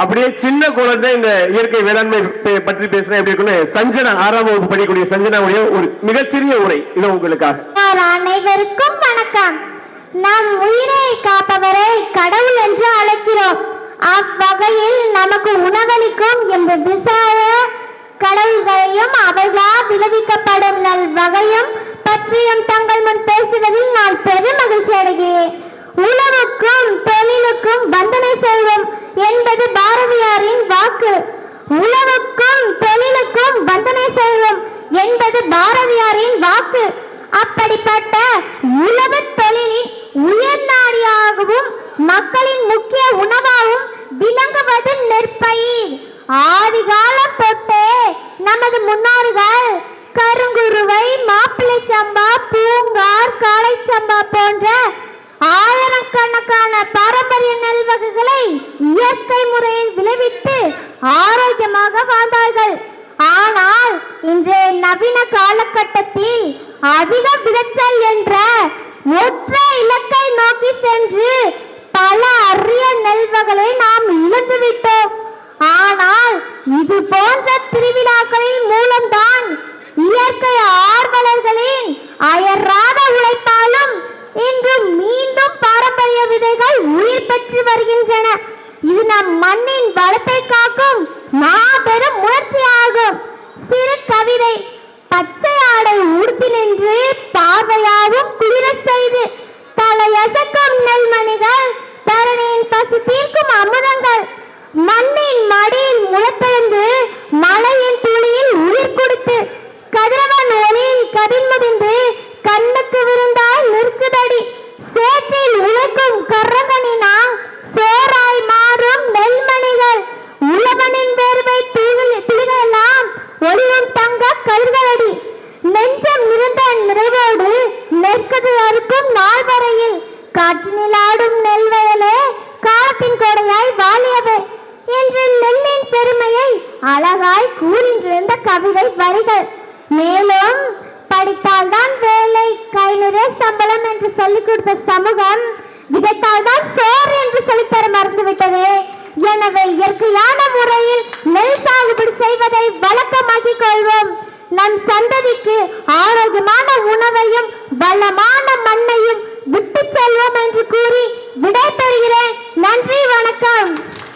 அப்படியே சின்ன குழந்தை இந்த இயற்கை வேளாண்மை பற்றி பேசுறேன் எப்படி இருக்குன்னு சஞ்சனா 6ஆம் வகுப்பு படிக்கக்கூடிய சஞ்சனாவுடைய ஒரு மிகச்சிறிய உரை இது உங்களுக்காக. அனைவருக்கும் வணக்கம். நம் உயிரை காப்பவரை கடவுள் என்று அழைக்கிறோம். அவ்வகையில் நமக்கு உணவளிக்கும் என்ற விசார கடவுள்களையும் அவர்களால் விளைவிக்கப்படும் நல் வகையும் பற்றியும் தங்கள் முன் பேசுவதில் நான் பெரும் மகிழ்ச்சி அடைகிறேன். உழவுக்கும் தொழிலுக்கும் வந்தனை செய்வோம் என்பது பாரதியாரின் வாக்கு. உழவுக்கும் தொழிலுக்கும் வந்தனை செய்வோம் என்பது பாரதியாரின் வாக்கு. அப்படிப்பட்ட உழவு தொழிலின் உயர்நாடியாகவும் மக்களின் முக்கிய உணவாகவும் விளங்குவது நெற்பயிர். ஆதிகாலம் தொட்டே நமது முன்னோர்கள் கருங்குருவை, மாப்பிள்ளை சம்பா, பூங்கார், காளை சம்பா போன்ற ஆயிரக்கணக்கான பாரம்பரிய நெல் வகைகளை இயற்கை முறையில் விளைவித்து ஆரோக்கியமாக வாழ்ந்தார்கள். ஆனால் இன்றைய நவீன காலகட்டத்தில் அதிக விளைச்சல் என்ற ஒற்றை இலக்கை நோக்கி சென்று பல அரிய நெல் வகைகளை நாம் இழந்துவிட்டோம். ஆனால் இது போன்ற திருவிழாக்களின் மூலம்தான் இயற்கை ஆர்வலர்களின் அயராத உழைப்பாலும் இன்று மீண்டும் பாரம்பரிய விதைகள் உயிர் பெற்று வருகின்றன. இது நம் மண்ணின் வளத்தை காக்கும் மாபெரும் முயற்சியாகும். சிறு கவிதை: பச்சை ஆடை உடுத்தி நின்று பார்வையாவும் குளிர செய்து தலையசைக்கும் நெல்மணிகள், தரணியின் பசி தீர்க்கும் அமுதங்கள், மண்ணின் மடியில் முளைத்தெழுந்து மலையின் துளியில் உயிர் கொடுத்து கதிரவன் ஒளியில் கதிர்முதிந்து கண்ணுக்கு விருந்தாய் நிற்குதடி. சேற்றில் உழைக்கும் கரகனினா சோறாய் மாறும் நெல்மணிகள், உழவனின் வேர்வை துளிகளெல்லாம் ஒளியும் தங்க கதிர்களடி. நெஞ்சம் இருந்த நிறைவோடு நெற்கதிர் அறுக்கும் நாள் வரையில் காற்றினில் ஆடும் நெல் வயலே காலத்தின் கொடையாய் வாழியவே என்று நெல்லின் பெருமையை அழகாய் கூறின்றிருந்த கவிதை வரிகள். மேலும் படித்தால்தான் வேலை, கை நிறைய சம்பளம் என்று சொல்லிக் கொடுத்த சமூகம் விதைத்தால்தான் சோறு என்று சொல்லித்தர மறந்துவிட்டது. எனவே இயற்கையான முறையில் நெல் சாகுபடி செய்வதை வழக்கமாக்கிக் கொள்வோம். நம் சந்ததிக்கு ஆரோக்கியமான உணவையும் வளமான மண்ணையும் விட்டு செல்வோம் என்று கூறி விடை பெறுகிறேன். நன்றி, வணக்கம்.